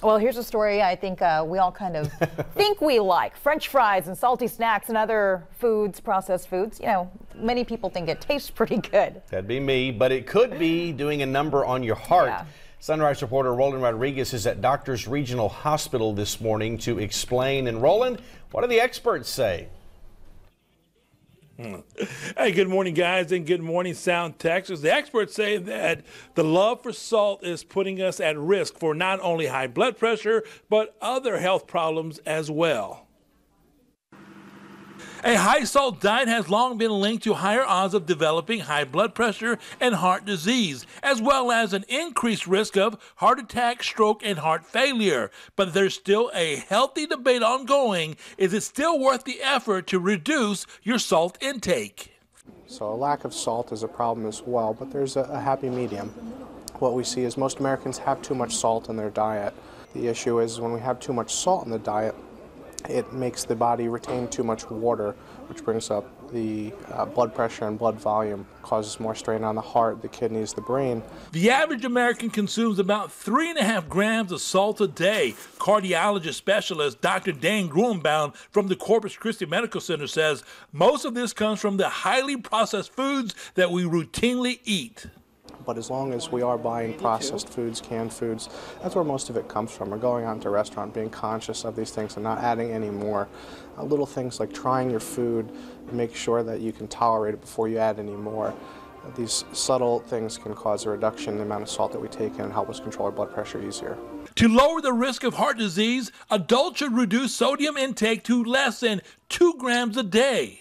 Well, here's a story I think we all kind of think we like. French fries and salty snacks and other foods, processed foods. You know, many people think it tastes pretty good. That'd be me, but it could be doing a number on your heart. Yeah. Sunrise reporter Roland Rodriguez is at Doctors Regional Hospital this morning to explain. And Roland, what do the experts say? Hey, good morning, guys, and good morning, Sound Texas. The experts say that the love for salt is putting us at risk for not only high blood pressure, but other health problems as well. A high salt diet has long been linked to higher odds of developing high blood pressure and heart disease, as well as an increased risk of heart attack, stroke, and heart failure. But there's still a healthy debate ongoing. Is it still worth the effort to reduce your salt intake? So a lack of salt is a problem as well, but there's a happy medium. What we see is most Americans have too much salt in their diet. The issue is when we have too much salt in the diet, it makes the body retain too much water, which brings up the blood pressure and blood volume, causes more strain on the heart, the kidneys, the brain. The average American consumes about 3.5 grams of salt a day. Cardiologist specialist Dr. Dan Gruenbaum from the Corpus Christi Medical Center says most of this comes from the highly processed foods that we routinely eat. But as long as we are buying processed foods, canned foods, that's where most of it comes from. We're going out to a restaurant, being conscious of these things and not adding any more. Little things like trying your food and make sure that you can tolerate it before you add any more. These subtle things can cause a reduction in the amount of salt that we take in and help us control our blood pressure easier. To lower the risk of heart disease, adults should reduce sodium intake to less than 2 grams a day.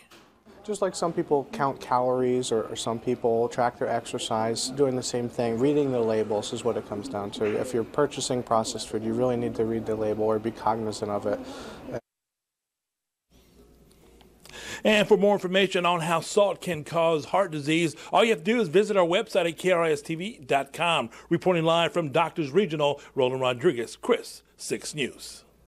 Just like some people count calories or some people track their exercise, doing the same thing, reading the labels is what it comes down to. If you're purchasing processed food, you really need to read the label or be cognizant of it. And for more information on how salt can cause heart disease, all you have to do is visit our website at KRISTV.com. Reporting live from Doctors Regional, Roland Rodriguez, Chris 6 News.